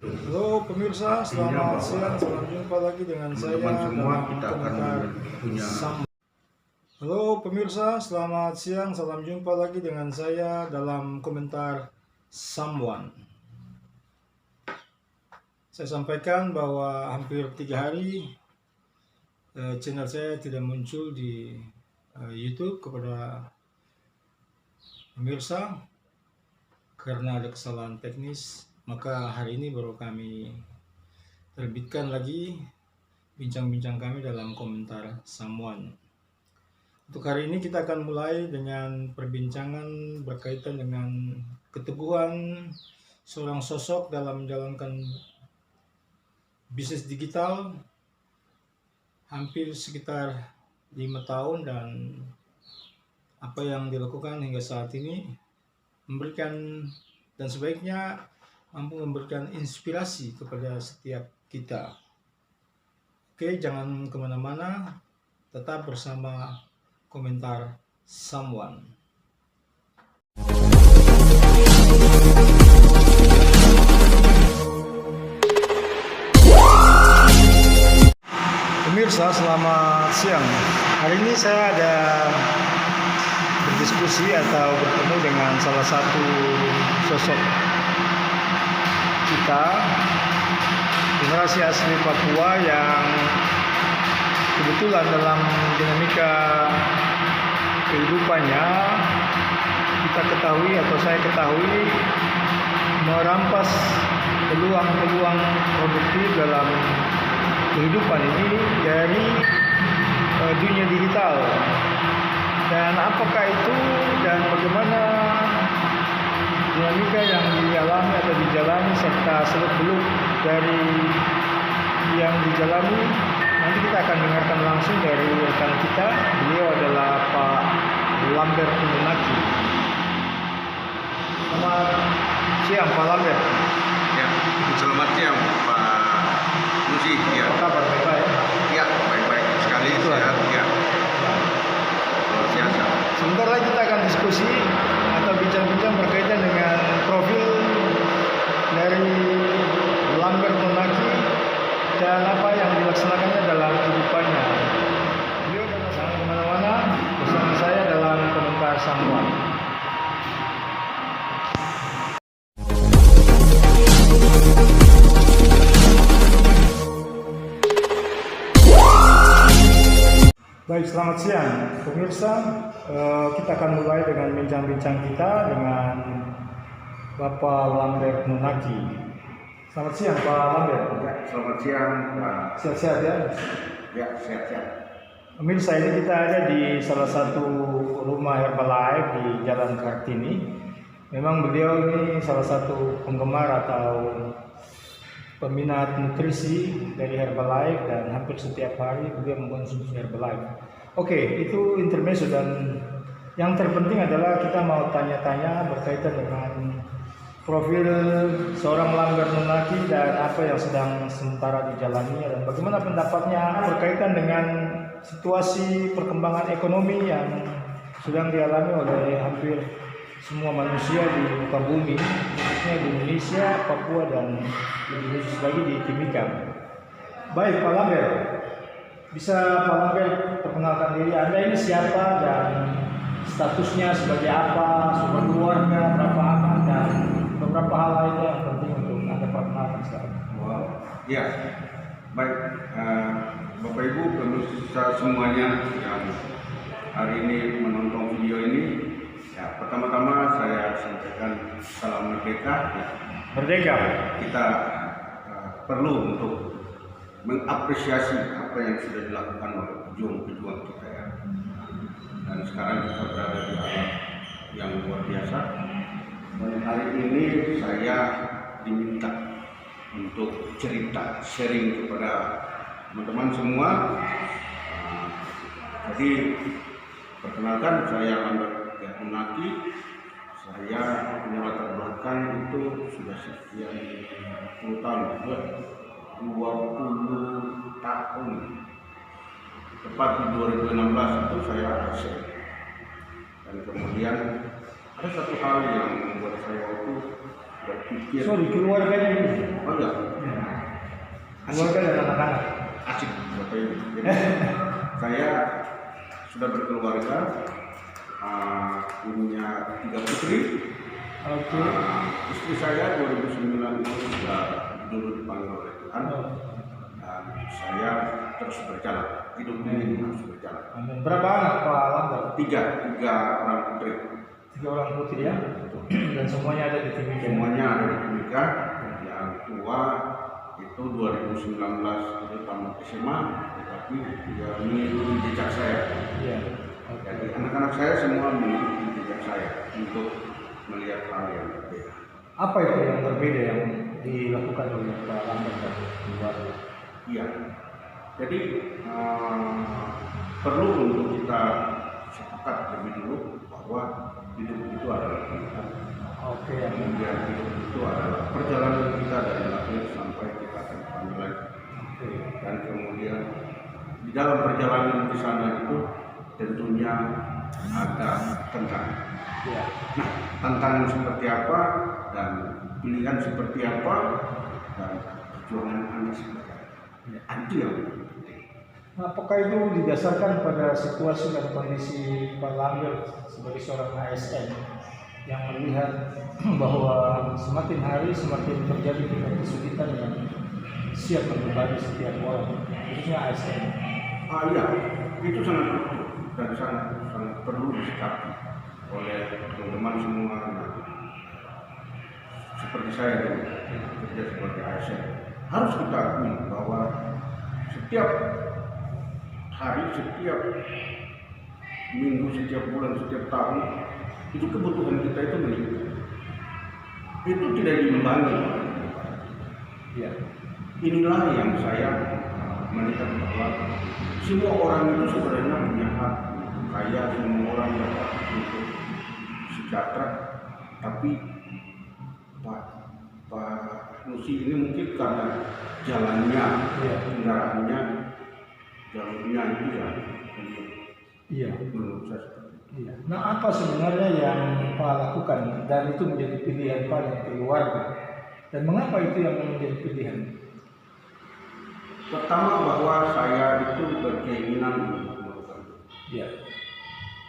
Halo pemirsa, selamat siang. Salam jumpa lagi dengan saya semua dalam kita akan komentar punya Halo pemirsa, selamat siang. Salam jumpa lagi dengan saya dalam komentar Someone. Saya sampaikan bahwa hampir 3 hari channel saya tidak muncul di YouTube kepada pemirsa karena ada kesalahan teknis. Maka hari ini baru kami terbitkan lagi bincang-bincang kami dalam komentar Someone. Untuk hari ini kita akan mulai dengan perbincangan berkaitan dengan keteguhan seorang sosok dalam menjalankan bisnis digital hampir sekitar 5 tahun dan apa yang dilakukan hingga saat ini memberikan dan sebaiknya mampu memberikan inspirasi kepada setiap kita. Oke, jangan kemana-mana, tetap bersama komentar Someone. Pemirsa, selamat siang. Hari ini saya ada berdiskusi atau bertemu dengan salah satu sosok kita, generasi asli Papua yang kebetulan dalam dinamika kehidupannya kita ketahui atau saya ketahui merampas peluang-peluang produktif dalam kehidupan ini dari dunia digital. Dan apakah itu dan bagaimana dinamika yang dialami atau dijalani serta seluk-beluk dari yang dijalani, nanti kita akan dengarkan langsung dari rekan kita. Beliau adalah Pak Lambert Munaki. Selamat siang Pak Lambert. ya. Selamat siang Pak Musi. Ya. Apa kabar? Baik-baik? Ya, baik-baik sekali. Sehat. Ya. Luar biasa. Sebentar lagi kita akan diskusi atau bincang-bincang berkaitan dengan profil dari Lambert Munaki dan apa yang dilaksanakannya dalam kehidupannya. Beliau jangan kemana-mana, bersama saya dalam komentar Someone. Baik, selamat siang pemirsa. Kita akan mulai dengan bincang-bincang kita dengan Bapak Lambert Munaki. Selamat siang Pak Lambert. Ya, selamat siang Pak. Sehat-sehat ya? Ya, sehat-sehat. Pemirsa, ini kita ada di salah satu rumah Herbalife di Jalan Kartini. Memang beliau ini salah satu penggemar atau peminat nutrisi dari Herbalife dan hampir setiap hari beliau mengkonsumsi Herbalife. Oke, itu intermezzo dan yang terpenting adalah kita mau tanya-tanya berkaitan dengan profil seorang Lambert Munaki dan apa yang sedang sementara dijalani dan bagaimana pendapatnya berkaitan dengan situasi perkembangan ekonomi yang sedang dialami oleh hampir semua manusia di muka bumi, khususnya di Indonesia, Papua, dan lebih khusus lagi di Timika. Baik Pak Lambert, bisa Pak Lambert perkenalkan diri Anda ini siapa dan statusnya sebagai apa, sumber keluarga, berapa anak, dan beberapa hal lainnya yang penting untuk Anda perkenalkan sekarang. Wow. Ya, baik. Bapak Ibu pemirsa semuanya yang hari ini menonton video ini. Ya, pertama-tama saya sampaikan salam merdeka. Ya. Merdeka. Kita perlu untuk mengapresiasi apa yang sudah dilakukan oleh pejuang-pejuang kita ya. Dan sekarang kita berada di alam yang luar biasa. Dan hari ini saya diminta untuk cerita, sharing kepada teman-teman semua. Jadi perkenalkan, saya Lambert Munaki. Saya punya latar belakang itu sudah sekian 10 tahun, 20 tahun. Tepat di 2016 itu saya ASN. Dan kemudian ada satu hal yang membuat saya itu berpikir. Sorry, keluarganya dulu. Oh ya, Keluarga dan anak-anak. asik Bapak Ibu. Jadi saya sudah berkeluarga, punya 3 putri. Oke. Istri saya 2009 itu sudah dulu dipanggil oleh Tuhan, dan saya terus berjalan. Hidup ini harus berjalan. Amin. Berapa anak Pak Lambert? Tiga orang putri. 3 orang putri ya. Dan semuanya ada di Timika. Semuanya ada di Timika. Yang tua itu 2019 itu tamat SMA, tetapi dia mengikuti jejak saya. Iya. Jadi anak-anak saya semua mengikuti jejak saya untuk melihat hal yang berbeda. Apa itu yang berbeda yang dilakukan oleh Pak Lambert dan keluarga? Iya. Jadi perlu untuk kita sepakat lebih dulu bahwa hidup itu adalah pilihan. Oke. Kemudian hidup itu adalah perjalanan kita dari lahir sampai kita akan dipanggil lagi. Oke. Dan kemudian di dalam perjalanan di sana itu tentunya ada tantangan. Iya. Nah, tantangan seperti apa dan pilihan seperti apa dan perjuangan Anda seperti apa. Ya. Itu yang penting. Nah, apakah itu didasarkan pada situasi dan kondisi Pak Lambert sebagai seorang ASN yang melihat bahwa semakin hari semakin terjadi tingkat kesulitan yang siap membebani setiap orang, khususnya ASN? Iya, itu sangat perlu dan sangat perlu disikapi oleh teman-teman semua. Seperti saya dulu kerja sebagai ASN, harus kita akui bahwa setiap hari, setiap minggu, setiap bulan, setiap tahun itu kebutuhan kita itu meningkat. Itu tidak diimbangi. Ya. Inilah yang saya melihat bahwa semua orang itu sebenarnya punya hak kaya, semua orang dapat untuk sejahtera, tapi Pak Nusi ini mungkin karena jalannya, kendaraannya, jalurnya itu ya, Iya. menurut saya seperti itu. Iya. Nah, apa sebenarnya yang Pak lakukan dan itu menjadi pilihan Pak dan keluarga? Dan mengapa itu yang menjadi pilihan? Pertama bahwa saya itu berkeinginan Iya.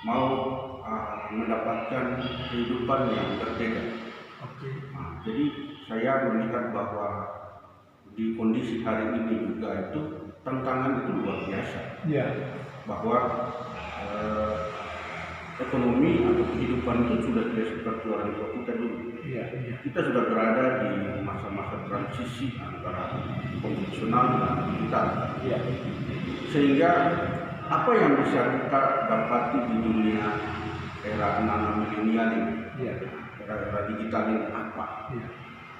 mau mendapatkan kehidupan yang berbeda. Oke. Nah, jadi saya melihat bahwa di kondisi hari ini juga itu tantangan itu luar biasa. Iya. Bahwa ekonomi atau kehidupan itu sudah tidak seperti orang tua kita dulu. Iya. Kita sudah berada di masa-masa transisi antara konvensional dan digital. Iya. Sehingga apa yang bisa kita dapati di dunia era anak-anak milenial ini, Iya. era digital ini apa? Iya.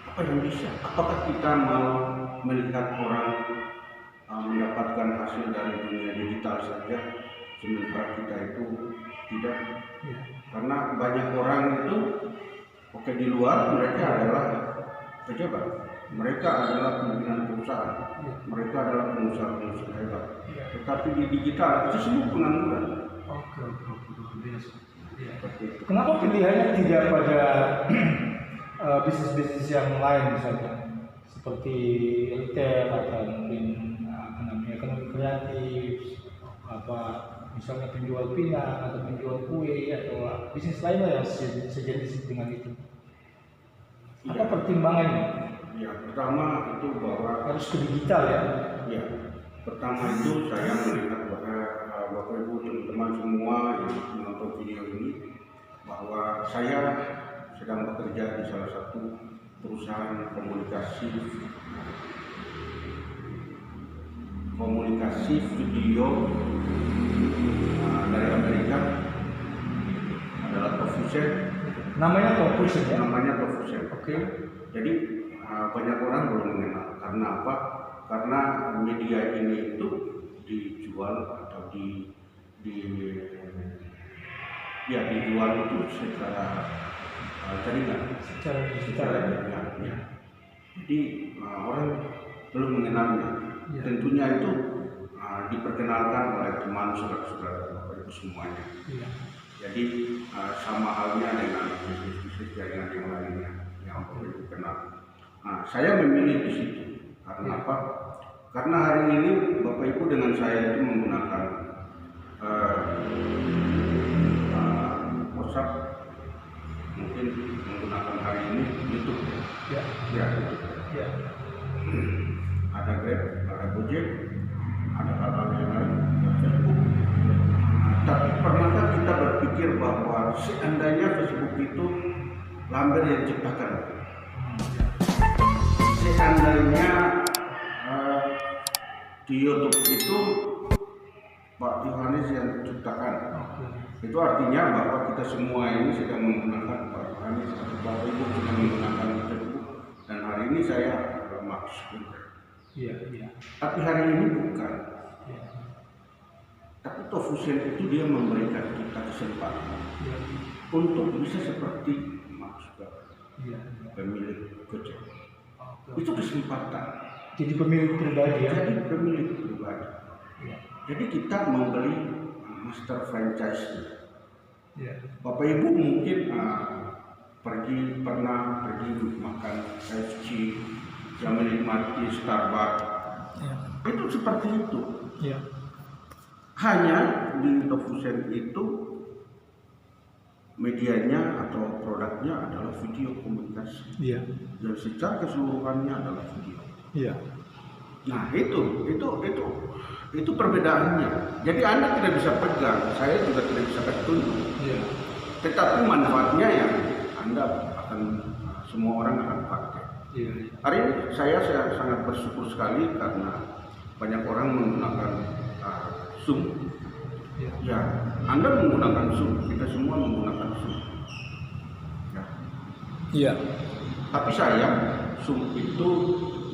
Apa yang bisa? Apakah kita mau melihat orang mendapatkan hasil dari dunia digital saja, sementara kita itu tidak? Iya. Karena banyak orang itu di luar mereka adalah pejabat, mereka adalah pimpinan perusahaan, mereka adalah pengusaha-pengusaha hebat. Tetapi di digital itu semua pengangguran. Oke. Biasa. Iya. Seperti itu. Kenapa pilihannya tidak pada bisnis-bisnis yang lain misalnya seperti retail atau mungkin ekonomi kreatif, misalnya penjual pinang atau penjual kue atau bisnis lainnya yang sejenis dengan itu? Apa pertimbangannya? Ya, pertama itu bahwa Harus ke digital ya? ya, pertama itu saya melihat bahwa Bapak Ibu teman-teman semua yang menonton video ini bahwa saya sedang bekerja di salah satu perusahaan komunikasi video dari Amerika, adalah Tofusen. Namanya Tofusen ya? Namanya Tofusen. Oke. Jadi banyak orang belum mengenal. Karena apa? Karena media ini itu dijual atau dijual itu secara jaringan. Secara digital ya? jaringan. Ya. Jadi orang belum mengenalnya. Ya. Tentunya itu diperkenalkan oleh teman saudara-saudara Bapak Ibu semuanya. Iya. Jadi sama halnya dengan bisnis jaringan yang lainnya yang yang Bapak Ibu kenal. Nah, saya memilih di situ karena apa? Karena hari ini Bapak Ibu dengan saya itu menggunakan WhatsApp, mungkin menggunakan hari ini YouTube. Ya. Ya. Ya. Ada Grab, ada Gojek, ada hal-hal yang lain, ada Facebook. Tapi pernahkah kita berpikir bahwa seandainya Facebook itu Lambert yang ciptakan? Seandainya di YouTube itu Pak Yohanes yang ciptakan, itu artinya bahwa kita semua ini sedang menggunakan Pak Yohanes atau Bapak Ibu sedang menggunakan Facebook, dan hari ini saya Mark Zuckerberg. Iya, iya. Tapi hari ini bukan. Ya. Tapi Tofusen itu dia memberikan kita kesempatan untuk bisa seperti Mark Zuckerberg, pemilik Gojek. Itu kesempatan. Jadi pemilik pribadi ya. Jadi pemilik pribadi. Ya. Jadi kita membeli master franchise. Ya. Bapak Ibu mungkin pernah pergi makan KFC, yang menikmati Starbucks. Ya. Itu seperti itu. Ya. Hanya di Tofusen itu medianya atau produknya adalah video komunikasi. Iya. Dan secara keseluruhannya adalah video. Iya. Nah itu perbedaannya. Jadi Anda tidak bisa pegang, saya juga tidak bisa kasih tunjuk. Iya. Tetapi manfaatnya yang Anda akan semua orang akan pakai. Iya. Hari ini saya sangat bersyukur sekali karena banyak orang menggunakan Zoom. Iya. Ya, Anda menggunakan Zoom, kita semua menggunakan Zoom. Ya. Iya. Tapi sayang, Zoom itu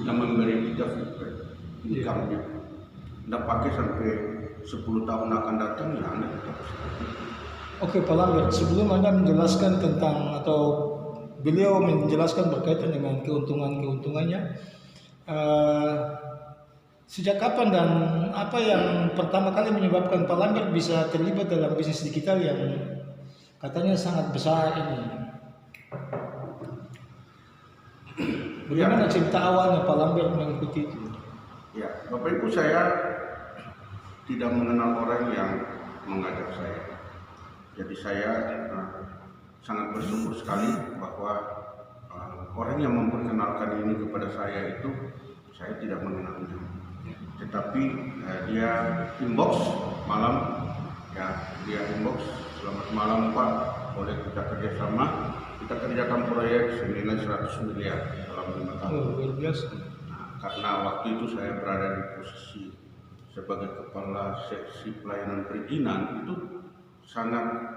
tidak memberi kita feedback income-nya. Anda pakai sampai 10 tahun akan datang, ya Anda tetap seperti itu. Oke Pak Lambert, sebelum Anda menjelaskan tentang atau beliau menjelaskan berkaitan dengan keuntungan-keuntungannya, sejak kapan dan apa yang pertama kali menyebabkan Pak Lambert bisa terlibat dalam bisnis digital yang katanya sangat besar ini? Bagaimana cerita awalnya Pak Lambert mengikuti itu? Ya, Bapak Ibu, saya tidak mengenal orang yang mengajak saya. Jadi saya sangat bersyukur sekali bahwa orang yang memperkenalkan ini kepada saya itu saya tidak mengenalnya. Tetapi dia inbox malam, ya dia inbox, selamat malam Pak, boleh kita kerjasama, kita kerjakan proyek senilai 100 miliar dalam 5 tahun. Oh, luar biasa. Nah, karena waktu itu saya berada di posisi sebagai kepala seksi pelayanan perizinan, itu sangat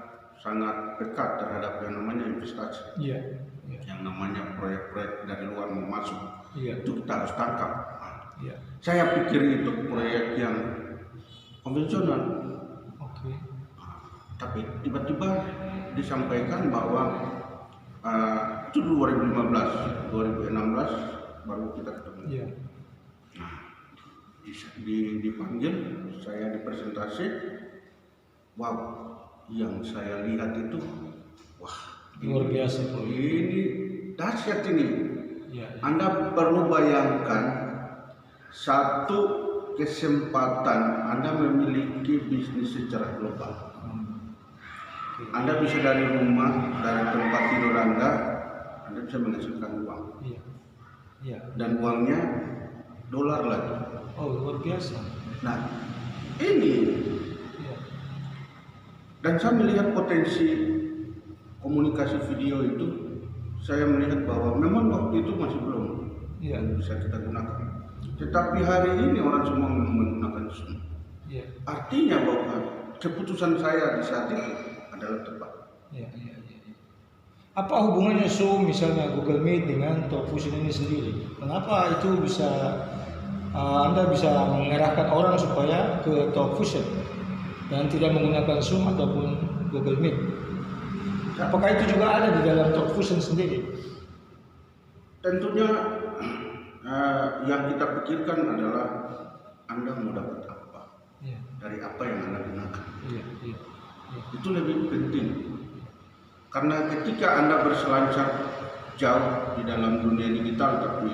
dekat terhadap yang namanya investasi. Iya. Yang namanya proyek-proyek dari luar mau masuk, Iya. itu kita harus tangkap. Iya. Saya pikir itu proyek yang konvensional. Oke. Tapi tiba-tiba disampaikan bahwa itu 2015, 2016 baru kita ketemu. Iya. Nah, dipanggil, saya dipresentasi, wow, yang saya lihat itu, wah, Luar biasa. ini dahsyat ini. Iya. Anda perlu bayangkan satu kesempatan Anda memiliki bisnis secara global. Anda bisa dari rumah, dari tempat tidur Anda bisa menghasilkan uang. Iya. Iya. Dan uangnya dolar lagi. Oh, luar biasa. Nah, ini Iya. dan saya melihat potensi komunikasi video itu, saya melihat bahwa memang waktu itu masih belum bisa kita gunakan. Tetapi hari ini orang semua menggunakan Zoom. Iya. Artinya bahwa keputusan saya di saat itu adalah tepat. Iya. Apa hubungannya Zoom misalnya Google Meet dengan Tofusen ini sendiri? Kenapa itu bisa Anda bisa mengarahkan orang supaya ke Tofusen dan tidak menggunakan Zoom ataupun Google Meet? Apakah itu juga ada di dalam Tofusen sendiri? Tentunya yang kita pikirkan adalah Anda mau dapat apa dari apa yang Anda gunakan. Itu lebih penting. Karena ketika Anda berselancar jauh di dalam dunia digital tapi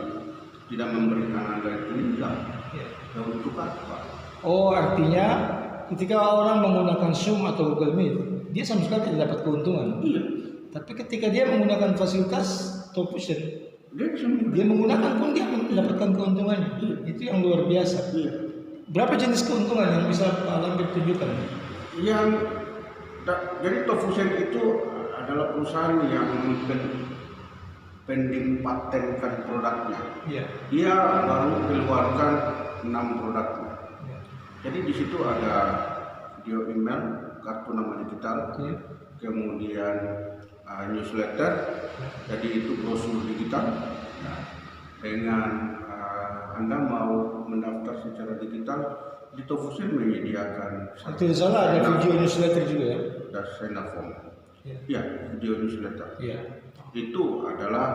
tidak memberikan Anda itu enggak. Ya untuk apa? Oh, artinya ketika orang menggunakan Zoom atau Google Meet, dia sama sekali tidak dapat keuntungan. Iya. Tapi ketika dia menggunakan fasilitas Talk Fusion, dia menggunakan pun dia mendapatkan keuntungannya. Iya. Itu yang luar biasa. Iya. Berapa jenis keuntungan yang bisa Pak Lambert tunjukkan? Jadi Talk Fusion itu adalah perusahaan yang pending patenkan produknya. Iya. Dia baru keluarkan 6 produknya. Ya. Jadi di situ ada video email, kartu nama digital, kemudian newsletter, jadi itu brosur digital. Dengan Anda mau mendaftar secara digital, di Talk Fusion menyediakan. Itu salah ada video newsletter juga ya? Dan sign up form. Ya. Ya, video newsletter. Iya. Itu adalah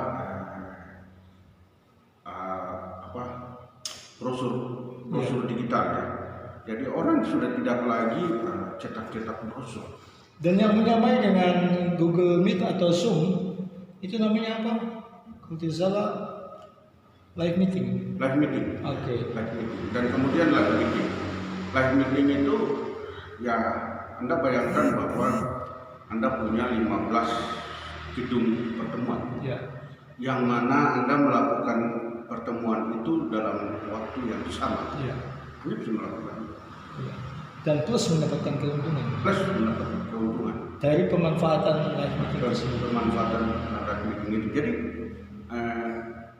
brosur digital ya. Jadi orang sudah tidak lagi cetak-cetak brosur. Dan yang menyamai dengan Google Meet atau Zoom itu namanya apa? Kalau tidak salah live meeting. Live meeting. Oke. Live meeting. Dan kemudian live meeting. Live meeting itu ya Anda bayangkan bahwa Anda punya 15 gedung pertemuan. Ya. Yang mana Anda melakukan pertemuan itu dalam waktu yang sama. Ya. Anda bisa melakukan. Ya. Dan plus mendapatkan keuntungan. Plus mendapatkan keuntungan. Dari pemanfaatan live meeting Plus tersebut. pemanfaatan live meeting itu. Jadi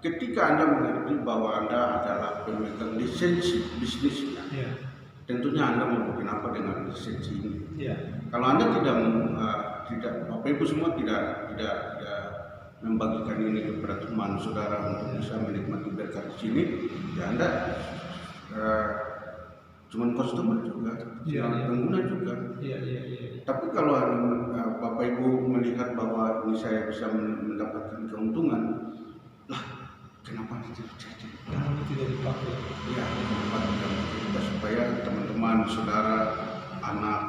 ketika Anda mengerti bahwa Anda adalah pemegang lisensi bisnisnya, Ya. tentunya Anda mau bikin apa dengan lisensi ini. Ya. Kalau Anda tidak Bapak Ibu semua tidak membagikan ini kepada teman saudara untuk bisa menikmati berkat di sini, ya Anda cuma customer juga, Ya. pengguna juga. Iya. Tapi kalau Bapak Ibu melihat bahwa ini saya bisa mendapatkan keuntungan, lah kenapa tidak jadi? Kenapa tidak dipakai? Ya, kenapa tidak kita supaya teman-teman, saudara, anak,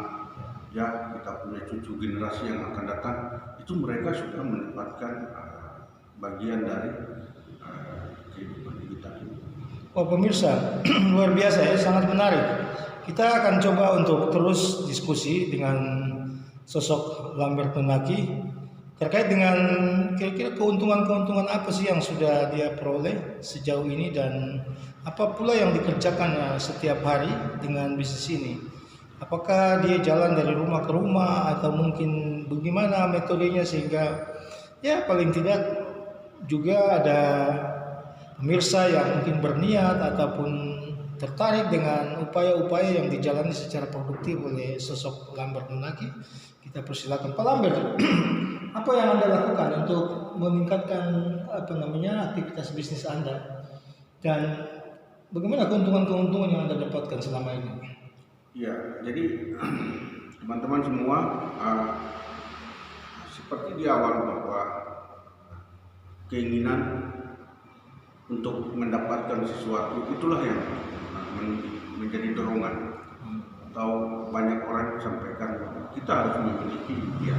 ya kita punya cucu generasi yang akan datang, itu mereka sudah mendapatkan bagian dari kehidupan digital ini. Oh pemirsa, luar biasa ya, sangat menarik. Kita akan coba untuk terus diskusi dengan sosok Lambert Nunaki terkait dengan kira-kira keuntungan-keuntungan apa sih yang sudah dia peroleh sejauh ini dan apa pula yang dikerjakan setiap hari dengan bisnis ini. Apakah dia jalan dari rumah ke rumah atau mungkin bagaimana metodenya sehingga ya paling tidak juga ada pemirsa yang mungkin berniat ataupun tertarik dengan upaya-upaya yang dijalani secara produktif oleh sosok Lambert Nunaki. Kita persilakan Pak Lambert. Apa yang Anda lakukan untuk meningkatkan aktivitas bisnis Anda dan bagaimana keuntungan-keuntungan yang Anda dapatkan selama ini? Ya, jadi teman-teman semua seperti di awal bahwa keinginan untuk mendapatkan sesuatu itulah yang menjadi dorongan. Atau banyak orang sampaikan bahwa kita harus memiliki impian.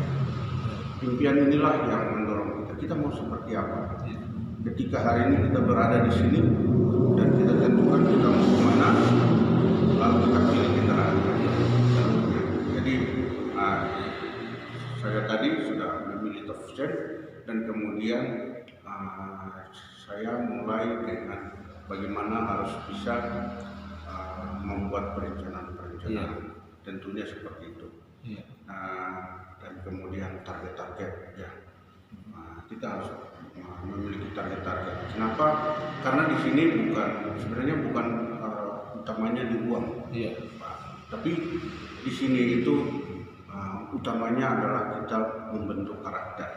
Impian inilah yang mendorong kita. Kita mau seperti apa? Ketika hari ini kita berada di sini dan kita tentukan kita mau kemana, lalu kita pilih kendaraan. Jadi saya tadi sudah memilih Talk Fusion dan kemudian saya mulai dengan bagaimana harus bisa membuat perencanaan, tentunya seperti itu. Dan kemudian target-target, ya kita harus memiliki target-target. Kenapa? Karena di sini sebenarnya bukan utamanya di uang, tapi di sini itu utamanya adalah kita membentuk karakter.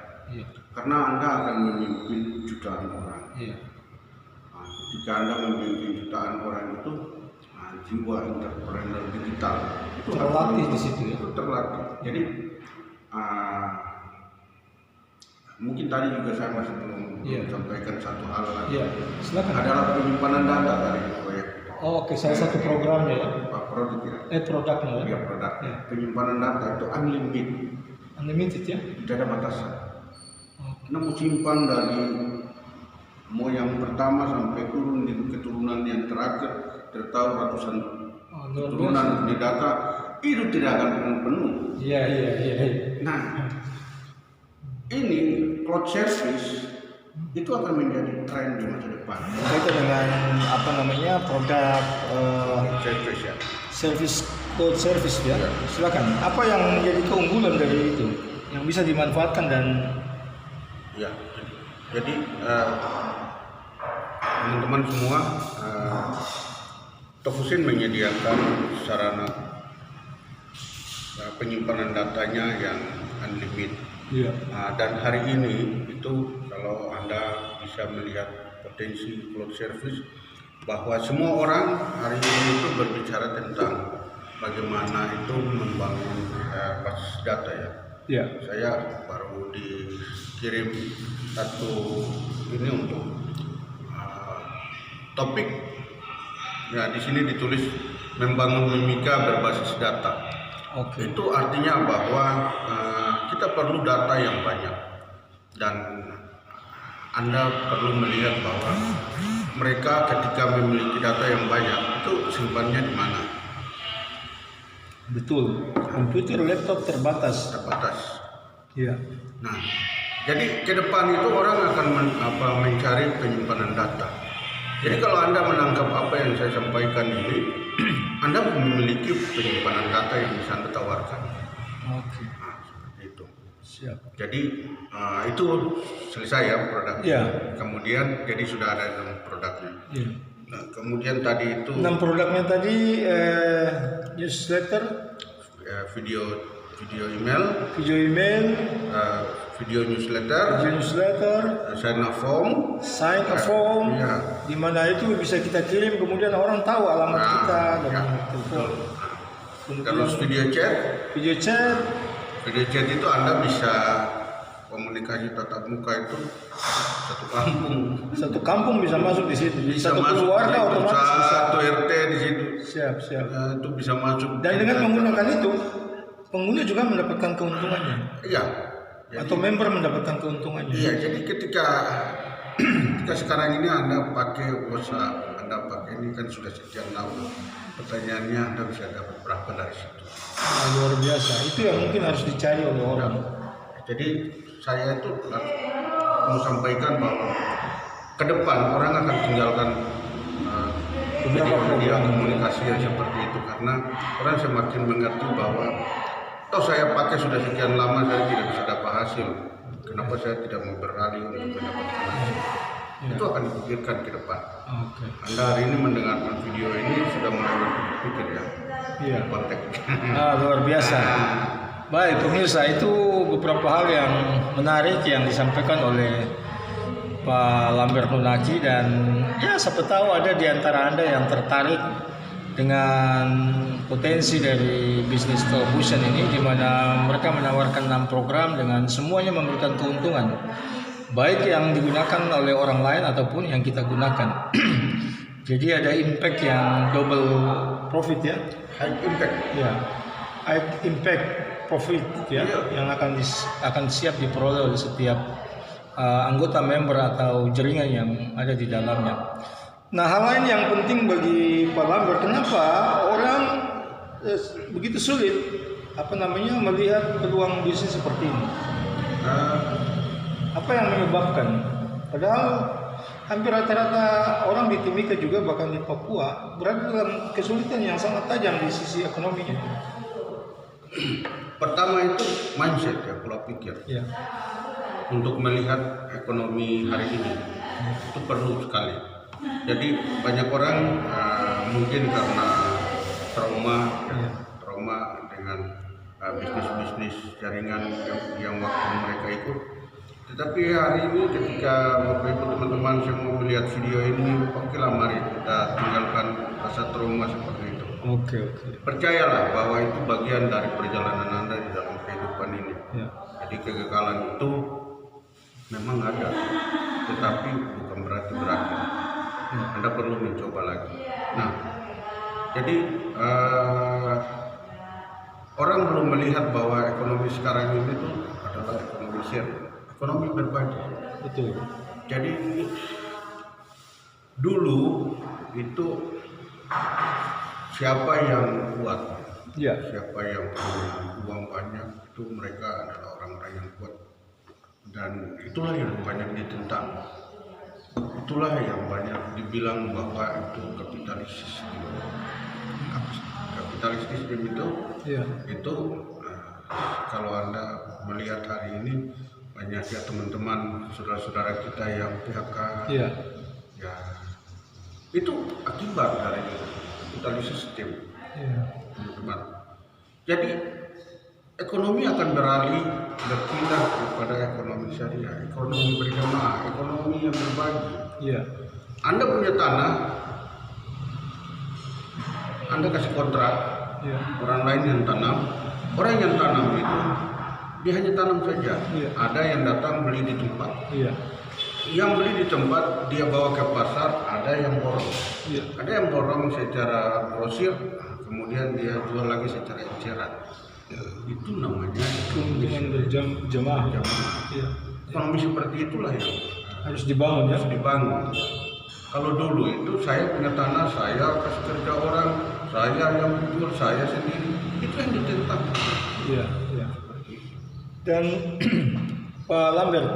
Karena Anda akan memimpin jutaan orang. Ketika Anda memimpin jutaan orang itu, jiwa entrepreneur digital itu terlatih di situ ya. Itu terlatih. Jadi mungkin tadi juga saya masih belum sampaikan satu hal lagi. Silakan. Adalah penyimpanan data dari proyek. Oh, oke, salah satu programnya ya. Produk ya. Produknya ya. Produk. Penyimpanan data itu unlimited. Unlimited ya. Tidak ada batasan. Anda mau simpan dari moyang pertama sampai turun di keturunan yang terakhir, tertahu ratusan keturunan di data, itu tidak akan penuh. Iya. Nah, ini cloud service itu akan menjadi tren di masa depan. Itu dengan apa namanya produk Service ya. cloud service ya. Silakan. Apa yang menjadi keunggulan dari itu yang bisa dimanfaatkan dan Ya, jadi teman-teman semua, Tofusin menyediakan sarana penyimpanan datanya yang unlimited. Iya. Dan hari ini itu kalau Anda bisa melihat potensi cloud service, bahwa semua orang hari ini itu berbicara tentang bagaimana itu membangun basis data ya. Iya. Saya baru dikirim satu ini untuk topik ya, di sini ditulis membangun Mimika berbasis data. Oke. Itu artinya bahwa kita perlu data yang banyak, dan Anda perlu melihat bahwa mereka ketika memiliki data yang banyak itu simpannya di mana. Betul. Komputer, laptop terbatas. Iya. Nah, jadi ke depan itu orang akan mencari penyimpanan data. Jadi kalau Anda menangkap apa yang saya sampaikan ini, Anda memiliki penyimpanan data yang bisa Anda tawarkan. Oke. Nah, seperti itu. Siap. Jadi itu selesai ya produknya. Iya. Kemudian jadi sudah ada 6 produknya. Iya. Nah, kemudian tadi itu 6 produknya tadi newsletter, video email, video newsletter, sign up form, ya. di mana itu bisa kita kirim, kemudian orang tahu alamat kita dan ya, telepon. Terus video chat itu Anda bisa komunikasi tatap muka itu satu kampung bisa masuk di situ, bisa satu masuk keluarga otomatis bisa. Satu RT di situ. Siap. Itu bisa masuk. Dan dengan menggunakan itu, pengguna juga mendapatkan keuntungannya. Iya. Atau member mendapatkan keuntungannya. Iya, jadi ketika sekarang ini Anda pakai WhatsApp, Anda pakai ini kan sudah sekian lama. Pertanyaannya Anda bisa dapat berapa dari situ? Luar biasa. Itu yang mungkin harus dicari oleh orang. Jadi saya itu mau sampaikan bahwa ke depan orang akan tinggalkan media komunikasi yang seperti itu, karena orang semakin mengerti bahwa toh saya pakai sudah sekian lama, saya tidak bisa dapat hasil. Kenapa saya tidak mau beralih untuk mendapatkan hasil? Itu akan dipikirkan ke depan. Anda hari ini mendengarkan video ini sudah mulai berpikir ya. Iya. Konteks. Luar biasa. Baik pemirsa, itu beberapa hal yang menarik yang disampaikan oleh Pak Lambert Nunaki, dan ya siapa tahu ada di antara Anda yang tertarik dengan potensi dari bisnis Tofusin ini, di mana mereka menawarkan 6 program dengan semuanya memberikan keuntungan, baik yang digunakan oleh orang lain ataupun yang kita gunakan. Jadi ada impact yang double profit ya. High impact. Ya. High impact profit ya, yang akan siap diperoleh oleh setiap anggota member atau jaringan yang ada di dalamnya. Nah, hal lain yang penting bagi Pak Lambert, kenapa orang begitu sulit melihat peluang bisnis seperti ini? Apa yang menyebabkan? Padahal hampir rata-rata orang di Timika juga, bahkan di Papua, berada dalam kesulitan yang sangat tajam di sisi ekonominya. Pertama itu mindset ya, pola pikir. Ya. Untuk melihat ekonomi hari ini itu perlu sekali. Jadi banyak orang mungkin karena trauma dengan bisnis-bisnis jaringan yang waktu mereka ikut. Tetapi hari ini ketika Bapak Ibu teman-teman semua melihat video ini, okelah mari kita tinggalkan rasa trauma seperti itu. Oke. Percayalah bahwa itu bagian dari perjalanan Anda di dalam kehidupan ini. Ya. Jadi kegagalan itu memang ada, tetapi bukan berarti berakhir. Anda perlu mencoba lagi. Nah, jadi orang belum melihat bahwa ekonomi sekarang ini tuh adalah ekonomi share, ekonomi berbagi. Betul. Jadi dulu itu siapa yang kuat, Ya. siapa yang punya uang banyak itu mereka adalah orang-orang yang kuat, dan itulah yang banyak ditentang, itulah yang banyak dibilang bahwa itu kapitalis sistem. Kapitalis sistem itu Ya. itu kalau Anda melihat hari ini banyak ya teman-teman saudara-saudara kita yang PHK, Ya. ya itu akibat dari kapitalis sistem, Ya. teman-teman. Jadi ekonomi akan berpindah kepada ekonomi syariah, ekonomi berjamaah, ekonomi yang berbagi. Ya. Anda punya tanah, Anda kasih kontrak, Ya. orang lain yang tanam. Orang yang tanam itu dia hanya tanam saja. Iya. Ada yang datang beli di tempat. Iya. Yang beli di tempat dia bawa ke pasar, ada yang borong. Iya. Ada yang borong secara grosir, kemudian dia jual lagi secara eceran. Itu namanya Keuntungan berjamaah. jamaah. Iya. Ekonomi seperti itulah yang Harus dibangun ya. harus dibangun. Kalau dulu itu saya punya tanah, saya kasih kerja orang, saya yang jual, saya sendiri, itu yang ditentang. Iya. Iya. Dan Pak Lambert,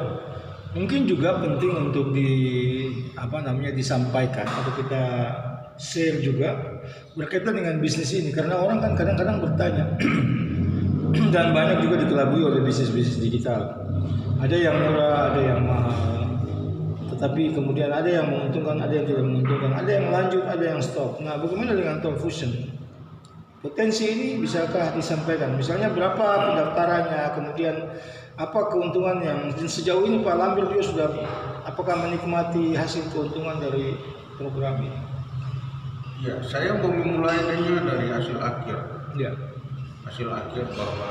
mungkin juga penting untuk disampaikan atau kita share juga berkaitan dengan bisnis ini, karena orang kan kadang-kadang bertanya dan banyak juga dikelabui oleh bisnis-bisnis digital. Ada yang murah, ada yang mahal. Tetapi kemudian ada yang menguntungkan, ada yang tidak menguntungkan, ada yang lanjut, ada yang stop. Nah, bagaimana dengan Talk Fusion? Potensi ini bisakah disampaikan? Misalnya berapa pendaftarannya, kemudian apa keuntungan yang sejauh ini Pak Lambert juga sudah apakah menikmati hasil keuntungan dari program ini? Ya, saya mau memulainya dari hasil akhir. Ya. Hasil akhir bahwa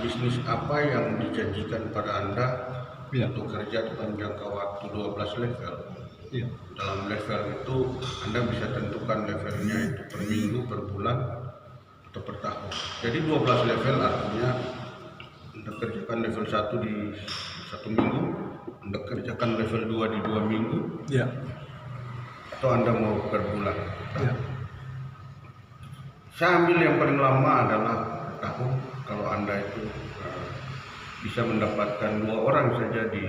bisnis apa yang dijanjikan pada Anda Ya. untuk kerja dalam jangka waktu 12 level. Ya. Dalam level itu Anda bisa tentukan levelnya itu per minggu, per bulan, atau per tahun. Jadi 12 level artinya Anda kerjakan level 1 di 1 minggu, Anda kerjakan level 2 di 2 minggu, Ya. atau Anda mau per bulan. Ya. Saya ambil yang paling lama adalah tahun. Kalau Anda itu bisa mendapatkan 2 orang saja di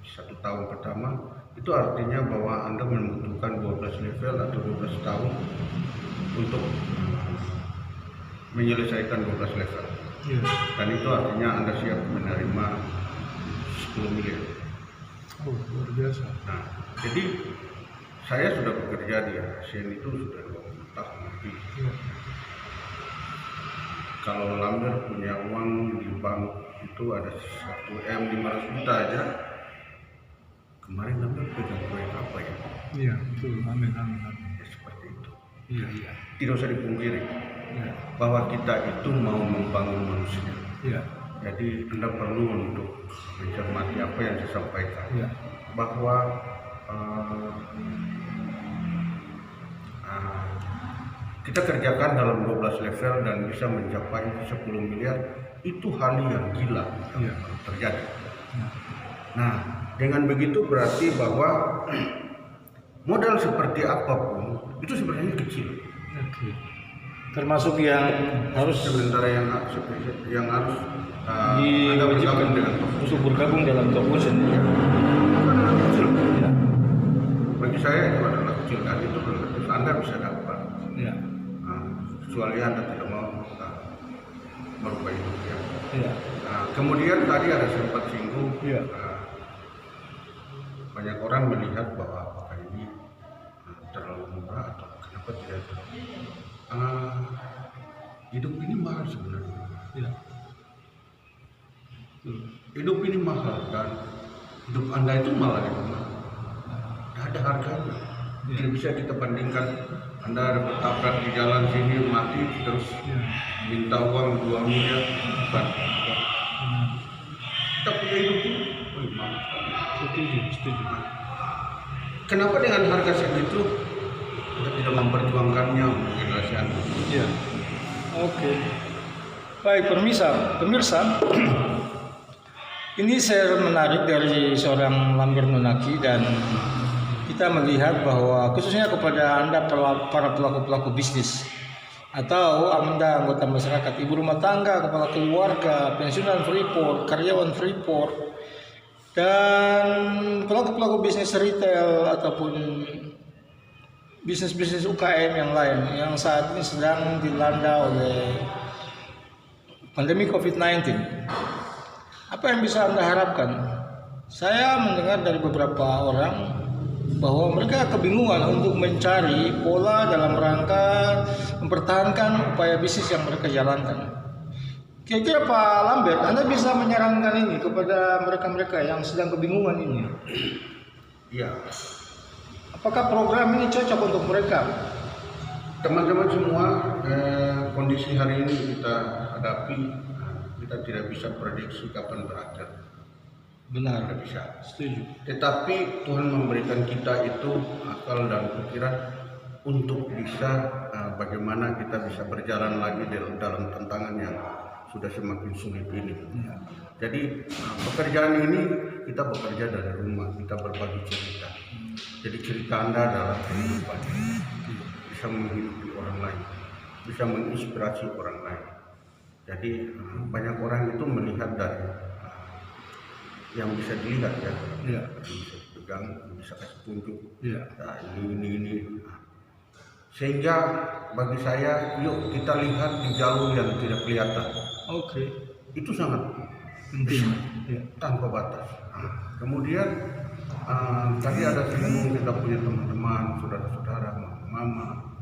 1 tahun pertama, itu artinya bahwa Anda membutuhkan 12 level atau 12 tahun untuk menyelesaikan 12 level. Ya. Dan itu artinya Anda siap menerima 10 miliar. Oh, luar biasa. Nah, jadi saya sudah bekerja di ASEAN itu sudah 20 tahun lebih. Ya. Kalau Lambert punya uang di bank itu ada 1 M 500 juta aja. Kemarin Lambert pegang proyek apa ya? Iya, betul. Amin, amin, amin. Ya, seperti itu. Iya, iya. Tidak usah dipungkiri Iya. bahwa kita itu mau membangun manusia. Iya. Jadi Anda perlu untuk mencermati apa yang saya sampaikan. Iya. Bahwa kita kerjakan dalam 12 level dan bisa mencapai 10 miliar, itu hal yang gila yang terjadi. Nah, dengan begitu berarti bahwa modal seperti apapun itu sebenarnya kecil. Oke. Termasuk yang harus Sementara yang harus Anda bergabung dengan untuk bergabung dalam Talk Fusion. adalah kecil. Ya. Bagi saya itu adalah kecil dan itu relatif Anda bisa dapat. Ya. Kecuali Anda tidak mau merubah hidup ya. Ya. Kemudian tadi ada sempat singgung, Ya. banyak orang melihat bahwa apakah ini terlalu murah atau kenapa tidak terlalu. Hidup ini mahal sebenarnya. Ya. Hidup ini mahal dan hidup Anda itu malah lebih mahal. Tidak ada harganya. Tidak bisa kita bandingkan. Anda ada bertabrak di jalan sini mati terus minta uang 2 miliar. Bukan. Kita punya hidup ini mahal. Setuju. Kenapa dengan harga segitu kita tidak memperjuangkannya untuk generasi Anda? Ya. Oke. Baik, pemirsa, Ini share menarik dari seorang Lambert Nunaki, dan kita melihat bahwa khususnya kepada Anda para pelaku-pelaku bisnis atau Anda anggota masyarakat, ibu rumah tangga, kepala keluarga, pensiunan Freeport, karyawan Freeport, dan pelaku-pelaku bisnis retail ataupun bisnis-bisnis UKM yang lain yang saat ini sedang dilanda oleh pandemi COVID-19. Apa yang bisa Anda harapkan? Saya mendengar dari beberapa orang bahwa mereka kebingungan untuk mencari pola dalam rangka mempertahankan upaya bisnis yang mereka jalankan. Kira-kira Pak Lambert, Anda bisa menyarankan ini kepada mereka-mereka yang sedang kebingungan ini? Iya. Apakah program ini cocok untuk mereka? Teman-teman semua, kondisi hari ini kita hadapi, kita tidak bisa prediksi kapan berakhir. Benar, Tidak bisa. setuju. Tetapi Tuhan memberikan kita itu akal dan pikiran untuk bisa bagaimana kita bisa berjalan lagi dalam tantangan yang sudah semakin sulit ini. Ya. Jadi pekerjaan ini kita bekerja dari rumah, kita berbagi cerita. Jadi cerita Anda adalah kehidupan, bisa menghidupi orang lain, bisa menginspirasi orang lain. Jadi banyak orang itu melihat dari yang bisa dilihat ya, Ya. bisa pegang, bisa kasih tunjuk. Ya. Nah, ini. Sehingga bagi saya, yuk kita lihat di jalur yang tidak kelihatan. Oke. Itu sangat Penting. Ya. tanpa batas. Kemudian tadi ada singgung kita punya teman-teman, saudara-saudara, mama,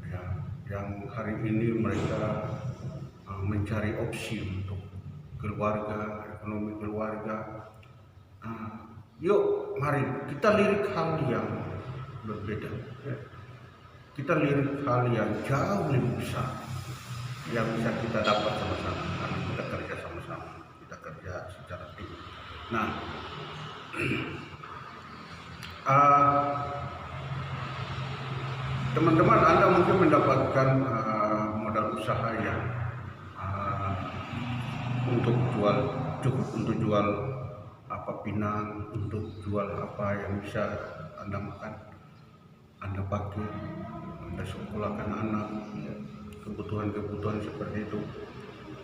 ya, yang hari ini mereka mencari opsi untuk keluarga, ekonomi keluarga. Yuk, mari kita lirik hal yang berbeda. Kita lirik hal yang jauh lebih besar yang bisa kita dapat sama-sama karena kita kerja sama-sama, kita kerja secara tim. Nah, teman-teman, Anda mungkin mendapatkan modal usaha yang untuk jual, cukup untuk jual pinang, untuk jual apa yang bisa Anda makan, Anda pakai, Anda sekolahkan anak, kebutuhan-kebutuhan seperti itu.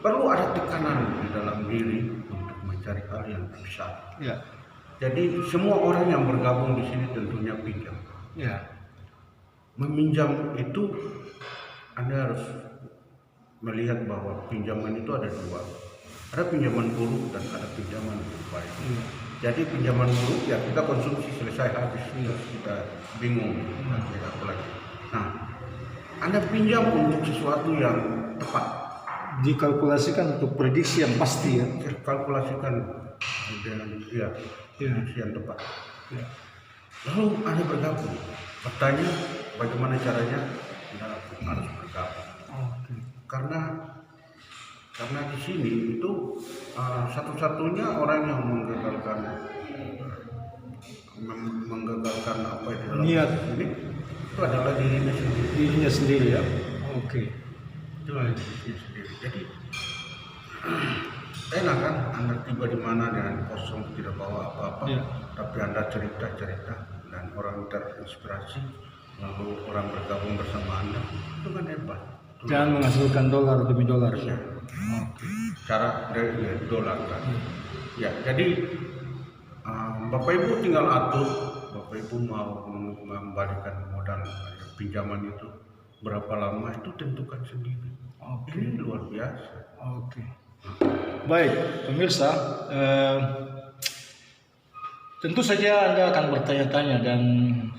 Perlu ada tekanan di dalam diri untuk mencari hal yang besar. Ya. Jadi semua orang yang bergabung di sini tentunya pinjam. Ya. Meminjam itu Anda harus melihat bahwa pinjaman itu ada dua. Ada pinjaman buruk dan ada pinjaman baik. Ya. Jadi pinjaman buruk ya kita konsumsi selesai habis, Ya. kita bingung apa lagi. Nah, Anda pinjam untuk sesuatu yang tepat. Dikalkulasikan untuk prediksi yang pasti ya. Kalkulasikan dengan prediksi yang tepat. Ya. Lalu Anda bergabung. Bertanya bagaimana caranya? Anda harus bergabung. Oke. Karena di sini itu satu-satunya orang yang menggagalkan apa itu dalam Niat. ini itu adalah dirinya sendiri. Dirinya sendiri ya. Oke. Itulah dirinya sendiri. Jadi enak kan Anda tiba di mana dengan kosong, tidak bawa apa-apa, Ya. tapi Anda cerita dan orang terinspirasi, lalu orang bergabung bersama Anda, itu kan hebat. Jangan menghasilkan dolar demi dolar. Ya. Cara dari dolar kan. Ya, jadi Bapak Ibu tinggal atur, Bapak Ibu mau mengembalikan modal pinjaman itu berapa lama itu tentukan sendiri. Oke. Ini luar biasa. Oke. Baik, pemirsa, tentu saja Anda akan bertanya-tanya, dan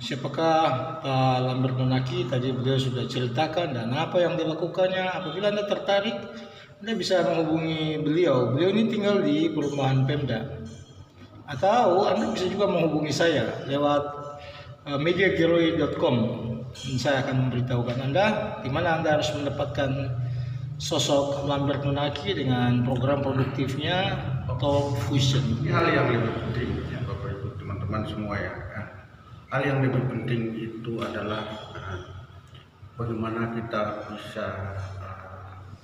siapakah Pak Lambert Nunaki? Tadi beliau sudah ceritakan dan apa yang dilakukannya. Apabila Anda tertarik, Anda bisa menghubungi beliau. Beliau ini tinggal di perumahan Pemda. Atau Anda bisa juga menghubungi saya lewat mediagiroy.com. Saya akan memberitahukan Anda di mana Anda harus mendapatkan sosok Lambert Nunaki dengan program produktifnya Talk Fusion. Ini hal yang lebih penting, ya, Bapak Ibu, teman-teman semua ya. Hal yang lebih penting itu adalah bagaimana kita bisa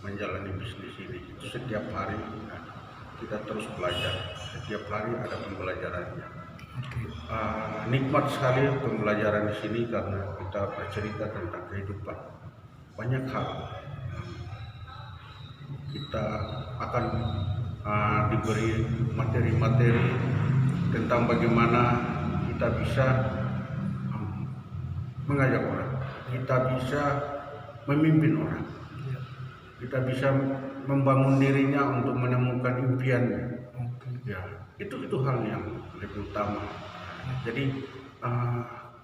menjalani bisnis ini itu setiap hari. kita terus belajar. Setiap hari ada pembelajarannya. Oke. Nikmat sekali pembelajaran di sini karena kita bercerita tentang kehidupan. Banyak hal kita akan diberi materi-materi tentang bagaimana kita bisa mengajak orang, kita bisa memimpin orang, kita bisa membangun dirinya untuk menemukan impiannya. Ya, itu hal yang lebih utama. Jadi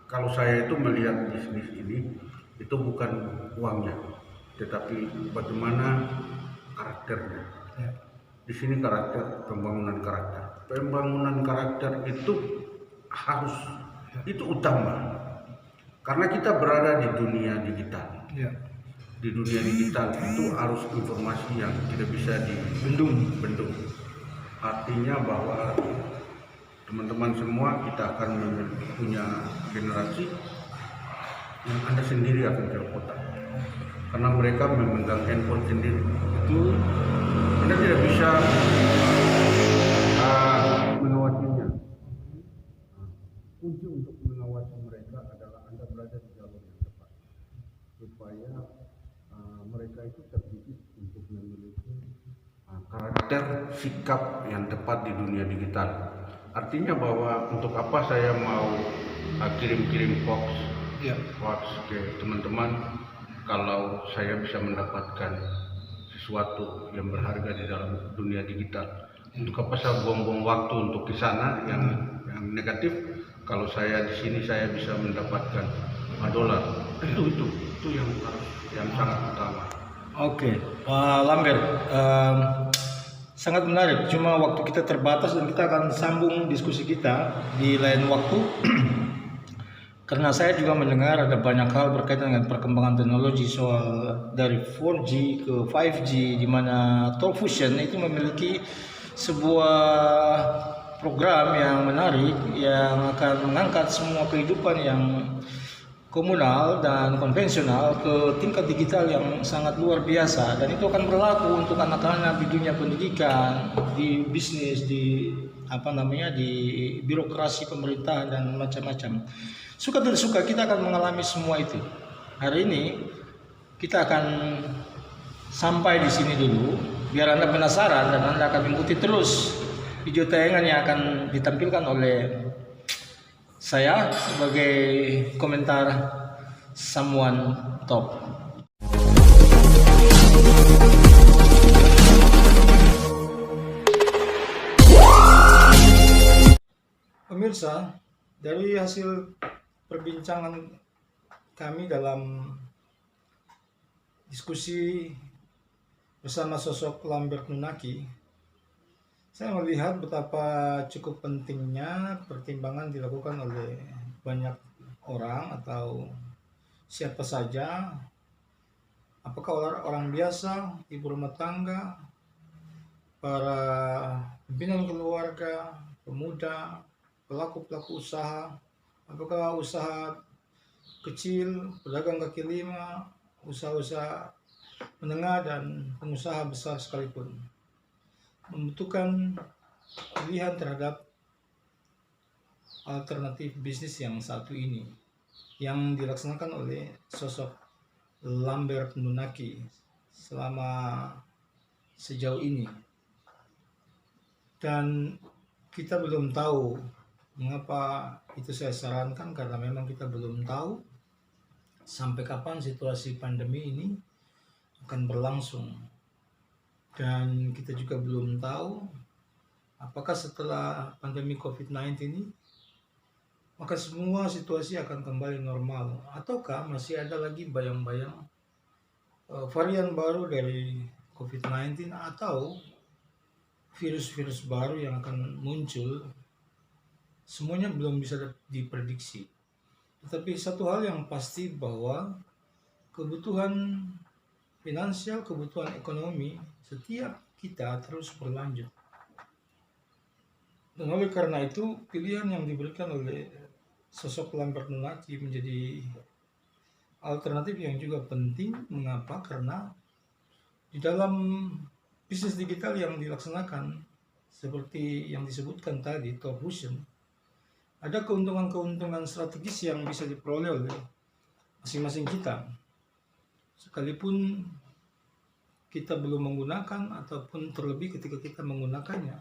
kalau saya itu melihat bisnis ini itu bukan uangnya, tetapi bagaimana karakternya. Di sini karakter, pembangunan karakter. Pembangunan karakter itu harus, itu utama. Karena kita berada di dunia digital. Di dunia digital itu harus informasi yang tidak bisa dibendung. Artinya bahwa teman-teman semua kita akan punya generasi yang Anda sendiri akan ke kota. Karena mereka memegang handphone sendiri. Itu Anda tidak bisa mengawasinya. Kunci untuk mengawasi mereka adalah Anda berada di jalur yang tepat, supaya mereka itu terdidik untuk memiliki karakter sikap yang tepat di dunia digital. Artinya bahwa untuk apa saya mau kirim-kirim hoax ke teman-teman kalau saya bisa mendapatkan sesuatu yang berharga di dalam dunia digital. Untuk apa saya buang-buang waktu untuk ke sana yang negatif kalau saya di sini saya bisa mendapatkan $5. Itu yang sangat utama. Oke, Pak Lambert, sangat menarik. Cuma waktu kita terbatas dan kita akan sambung diskusi kita di lain waktu. Karena saya juga mendengar ada banyak hal berkaitan dengan perkembangan teknologi soal dari 4G ke 5G, di mana Talk Fusion itu memiliki sebuah program yang menarik yang akan mengangkat semua kehidupan yang komunal dan konvensional ke tingkat digital yang sangat luar biasa, dan itu akan berlaku untuk anak-anak di dunia pendidikan, di bisnis, di di birokrasi pemerintahan dan macam-macam. Suka tidak suka kita akan mengalami semua itu. Hari ini kita akan sampai di sini dulu, biar Anda penasaran dan Anda akan mengikuti terus video tayangan yang akan ditampilkan oleh saya sebagai komentar someone top. Pemirsa, dari hasil perbincangan kami dalam diskusi bersama sosok Lambert Nunaki, saya melihat betapa cukup pentingnya pertimbangan dilakukan oleh banyak orang atau siapa saja, apakah orang biasa, ibu rumah tangga, para pimpinan keluarga, pemuda, pelaku-pelaku usaha, apakah usaha kecil, pedagang kaki lima, usaha-usaha menengah, dan pengusaha besar sekalipun, membutuhkan pilihan terhadap alternatif bisnis yang satu ini yang dilaksanakan oleh sosok Lambert Nunaki selama sejauh ini. Dan kita belum tahu mengapa itu saya sarankan, karena memang kita belum tahu sampai kapan situasi pandemi ini akan berlangsung. Dan kita juga belum tahu apakah setelah pandemi COVID-19 ini maka semua situasi akan kembali normal, ataukah masih ada lagi bayang-bayang varian baru dari COVID-19 atau virus-virus baru yang akan muncul. Semuanya belum bisa diprediksi. Tetapi satu hal yang pasti bahwa kebutuhan finansial, kebutuhan ekonomi setiap kita terus berlanjut. Dan oleh karena itu, pilihan yang diberikan oleh sosok Lambert Nunaki menjadi alternatif yang juga penting. Mengapa? Karena di dalam bisnis digital yang dilaksanakan seperti yang disebutkan tadi, top fusion, ada keuntungan-keuntungan strategis yang bisa diperoleh oleh masing-masing kita. Sekalipun kita belum menggunakan ataupun terlebih ketika kita menggunakannya,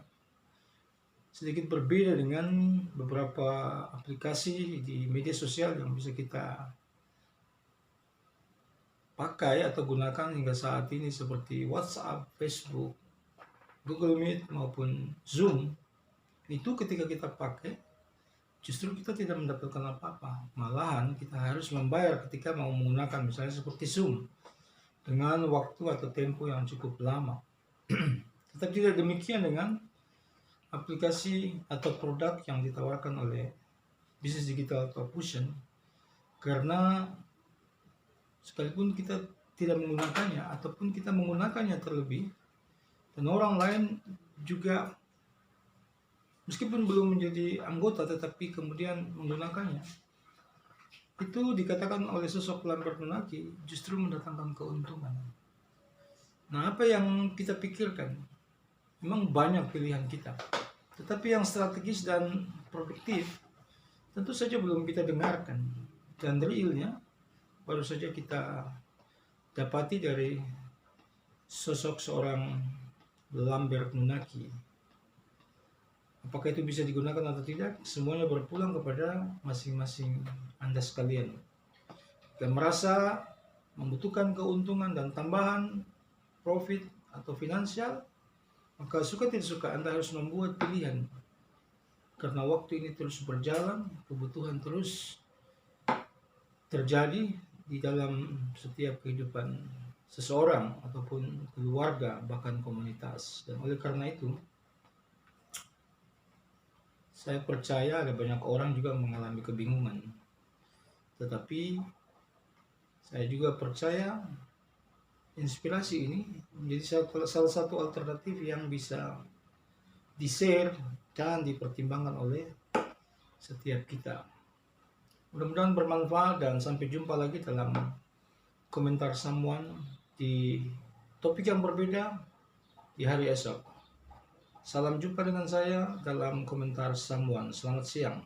sedikit berbeda dengan beberapa aplikasi di media sosial yang bisa kita pakai atau gunakan hingga saat ini seperti WhatsApp, Facebook, Google Meet maupun Zoom. Itu ketika kita pakai justru kita tidak mendapatkan apa-apa, malahan kita harus membayar ketika mau menggunakan misalnya seperti Zoom dengan waktu atau tempo yang cukup lama. Tetapi tidak demikian dengan aplikasi atau produk yang ditawarkan oleh bisnis digital Top Fusion, karena sekalipun kita tidak menggunakannya ataupun kita menggunakannya terlebih dan orang lain juga meskipun belum menjadi anggota tetapi kemudian menggunakannya, itu dikatakan oleh sosok Lambert Nunaki justru mendatangkan keuntungan. Nah, apa yang kita pikirkan? Memang banyak pilihan kita, tetapi yang strategis dan produktif tentu saja belum kita dengarkan, dan realnya baru saja kita dapati dari sosok seorang Lambert Nunaki. Apakah itu bisa digunakan atau tidak, semuanya berpulang kepada masing-masing Anda sekalian. Jika merasa membutuhkan keuntungan dan tambahan profit atau finansial, maka suka tidak suka Anda harus membuat pilihan. Karena waktu ini terus berjalan, kebutuhan terus terjadi di dalam setiap kehidupan seseorang ataupun keluarga, bahkan komunitas. Dan oleh karena itu, saya percaya ada banyak orang juga mengalami kebingungan. Tetapi saya juga percaya inspirasi ini menjadi salah satu alternatif yang bisa di-share dan dipertimbangkan oleh setiap kita. Mudah-mudahan bermanfaat dan sampai jumpa lagi dalam komentar someone di topik yang berbeda di hari esok. Salam jumpa dengan saya dalam komentar someone. Selamat siang.